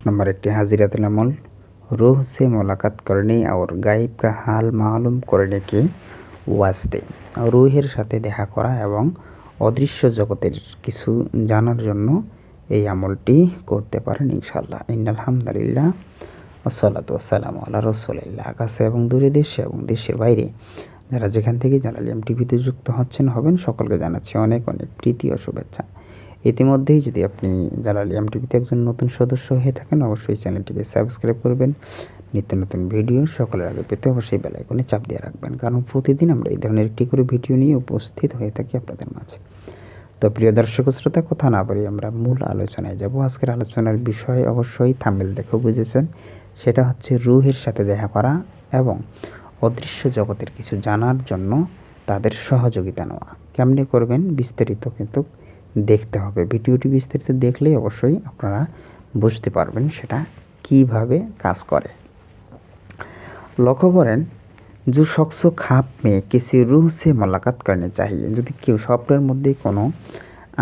Number 1 हाजिरातुल अमल रूह से मुलाकात करने और गायब का हाल मालूम करने के वास्ते রুহের সাথে দেখা করা এবং অদৃশ্য জগতের কিছু জানার জন্য এই আমলটি করতে পারেন ইনশাআল্লাহ। ইন্নাল হামদুলিল্লাহ ওয়াসসালাতু ওয়াসসালামু আলা রাসূলিল্লাহ। কাছে এবং দূরে, দেশে এবং দেশের বাইরে যারা যেখান থেকেই জালালিয়াম টিভিতে যুক্ত হবেন সকলকে জানাচ্ছি অনেক অনেক প্রীতি ও শুভেচ্ছা। ইতিমধ্যেই যদি আপনি জালালিয়াম টিভিতে একজন নতুন সদস্য হয়ে থাকেন অবশ্যই চ্যানেলটিকে সাবস্ক্রাইব করবেন। নিত্য নতুন ভিডিও সকলের আগে পেতে অবশ্যই বেল আইকনে চাপ দিয়ে রাখবেন, কারণ প্রতিদিন আমরা এই ধরনের একটি করে ভিডিও নিয়ে উপস্থিত হয়ে থাকি আপনাদের মাঝে। তো প্রিয় দর্শক শ্রোতা, কথা না বলি আমরা মূল আলোচনায় যাব। আজকের আলোচনার বিষয় অবশ্যই থাম্বনেল দেখে বুঝেছেন, সেটা হচ্ছে রুহের সাথে দেখা করা এবং অদৃশ্য জগতের কিছু জানার জন্য তাদের সহযোগিতা নেওয়া। কেমনে করবেন বিস্তারিত কিন্তু দেখতে হবে। ভিডিওটি বিস্তারিত দেখলেই অবশ্যই আপনারা বুঝতে পারবেন সেটা কিভাবে কাজ করে। লক্ষ্য করেন, जो शख्स ख्वाब में किसी रूह से मुलाकात करने चाहिए, যদি কেউ স্বপ্নের মধ্যে কোনো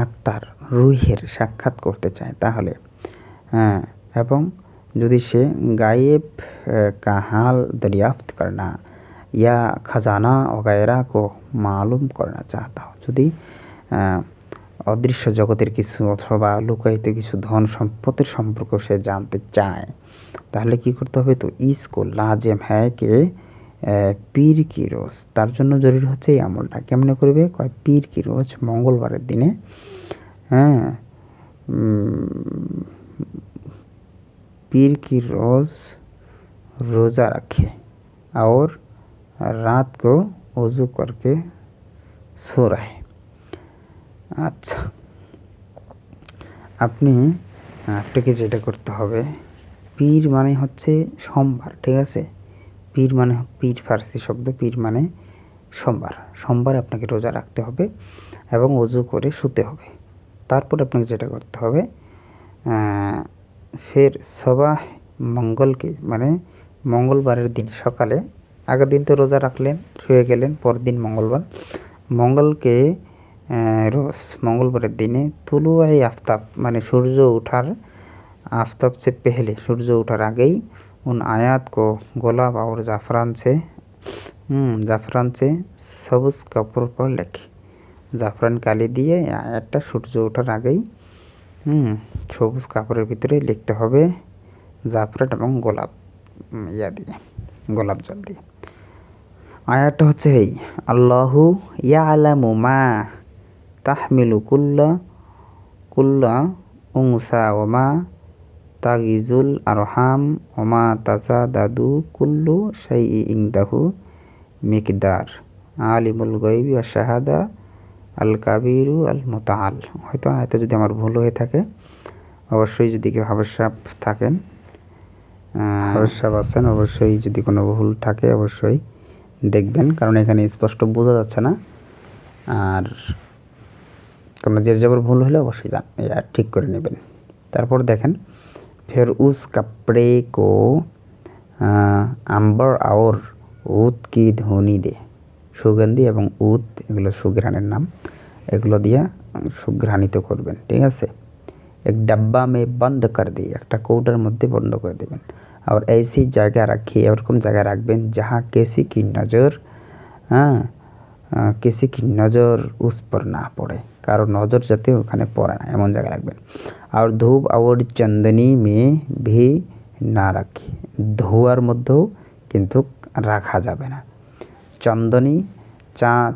আত্মার রুহের সাক্ষাৎ করতে চায় তাহলে এবং যদি সে गायब का हाल दरियाफ्त करना या खजाना वगैरह को मालूम करना चाहता हो, যদি অদৃশ্য জগতের কিছু অথবা লুকায়িত কিছু ধন সম্পদের সম্পর্কে সে জানতে চায় তাহলে কি করতে হবে? তো ইসকো লাজেম হ্যায় কে পীর কি রোজ, তার জন্য জরুরি হচ্ছে এই আমলটা। কেমনে করবে? কয় পীর কি রোজ, মঙ্গলবারের দিনে पीर की रोज़ रोज़ा रखे और रात को वज़ू करके सो रहे। আচ্ছা, আপনাকে যেটা করতে হবে, পীর মানে হচ্ছে সোমবার, ঠিক আছে? পীর মানে পীর ফার্সি শব্দ, পীর মানে সোমবার আপনাকে রোজা রাখতে হবে এবং ওযু করে শুতে হবে। তারপর আপনাকে যেটা করতে হবে, ফের সবাহ মঙ্গলকে মানে মঙ্গলবারের দিন সকালে, আগের দিন তো রোজা রাখলেন শুয়ে গেলেন, পরের দিন মঙ্গলকে রোজ मंगलवार दिने तुलुआई आफ्ताब माने सूर्य उठार आफ्ताब से पहले सूर्य उठार आगे ही उन आयात को गुलाब और ज़ाफ़रान से सबुज कपड़ पर लिखे। ज़ाफ़रान काली दिए आयातटा सूर्य उठार आगे सबुज कापड़ेर भितरे लिखते होबे ज़ाफ़रान एबं गोलाप गोलाप जल दिए। आयातटा होच्छे এই আল্লাহু ইয়ালামু মা তাহমিলু কুল্লা উনসা ওমা তাগিজুল আরহাম ওমা তাজাদাদু কুল্লু শাইই ইনদাহু মিকদার আলিমুল গায়বি ওয়া শাহাদা আল কাবিরু আল মুতাআল। হয়তো আয়াতে যদি আমার ভুল হয়ে থাকে অবশ্যই, যদি কেউ হাবসাব আছেন অবশ্যই, যদি কোনো ভুল থাকে অবশ্যই দেখবেন, কারণ এখানে স্পষ্ট বোঝা যাচ্ছে না। আর কোনো জের জবর ভুল হলে অবশ্যই ঠিক করে নেবেন। তারপর দেখেন, ফের উস কাপড়ে কো আম্বর আওর উদ কি ধ্বনি দে, সুগন্ধি এবং উদ এগুলো সুঘ্রাণের নাম, এগুলো দিয়ে সুঘ্রাণিত করবেন, ঠিক আছে? এক ডাব্বা মে বন্ধ করে দিয়ে, একটা কৌটার মধ্যে বন্ধ করে দেবেন। আর ऐसी জায়গায় রাখি, এরকম জায়গায় রাখবেন যাহা किसी की नज़र उस पर ना पड़े, কারো নজর যাতে ওখানে পড়ে না এমন জায়গায় রাখবেন। আর ধূপ আর চাঁদনি মে ভি না রাখি, ধোয়ার মধ্যেও কিন্তু রাখা যাবে না।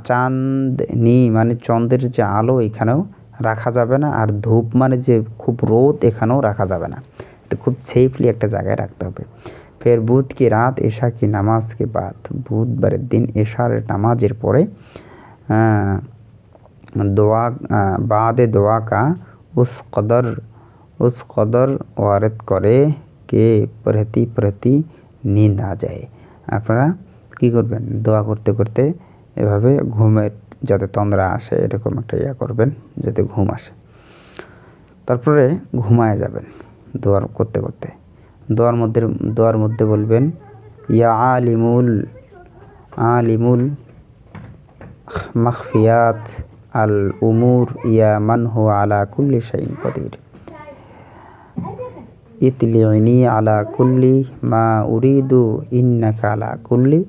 চাঁদনি মানে চন্দ্রের যে আলো এখানেও রাখা যাবে না, আর ধূপ মানে যে খুব রোদ এখানেও রাখা যাবে না। এটা খুব সেফলি একটা জায়গায় রাখতে হবে। ফের বুধ কি রাত এশা কি নামাজ কে বাদ, বুধবারের দিন এশার নামাজের পরে दुआ बाद दुआ का उस कदर वारद करे के प्रति नींद आ যায়। আপনারা কী করবেন? দোয়া করতে করতে এভাবে ঘুমের যাতে তন্দ্রা আসে এরকম একটা করবেন যাতে ঘুম আসে। তারপরে ঘুমায় যাবেন দোয়া করতে করতে। দোয়ার মধ্যে বলবেন ইয়া আলিমুল মখফিয়াত আল উমুর ইয়া মান হুয়া আলা কুল্লি শাইইন কদির। ইতলিউনি আলা কুল্লি মা উরিদু ইন্নাকা আলা কুল্লি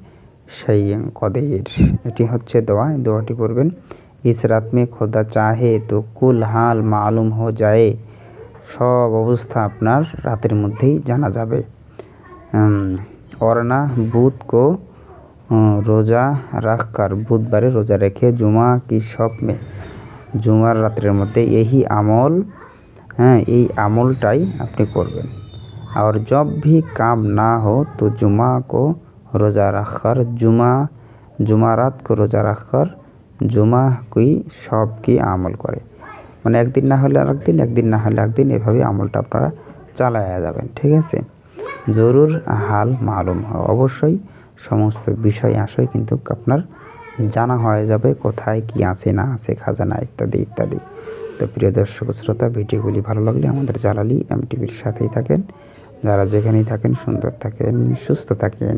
শাইইন কদির। এটি হচ্ছে দোয়া। এই দোয়াটি পড়বেন। ইস রাত মে খোদা চাহে তো কুল হাল মালুম হো যায়। সব অবস্থা আপনার রাতের মধ্যেই জানা যাবে। वरना बुध को রোজা রাখকার, বুধবারে রোজা রেখে জুমা কি শপ মে, জুমার রাত্রের মধ্যে এই আমল, এই আমলটাই আপনি করবেন। और जब भी काम ना हो तो जुमा को रोज़ा रखकर जुमारात को रोज़ा रखकर জুমা কি সব কি আমল করে, মানে একদিন না হলে আরেকদিন, একদিন না হলে একদিন, এভাবে আমলটা আপনারা চালায়া যাবেন। ঠিক আছে। জরুর হাল মালুম হয়, অবশ্যই সমস্ত বিষয় আশয় কিন্তু আপনার জানা হয়ে যাবে, কোথায় কি আছে না আছে, খাজানা ইত্যাদি ইত্যাদি। তো প্রিয় দর্শক শ্রোতা, ভিডিওগুলি ভালো লাগলে আমাদের জালালি এমটিভির সাথেই থাকেন। যারা যেখানেই থাকেন সুন্দর থাকেন, সুস্থ থাকেন।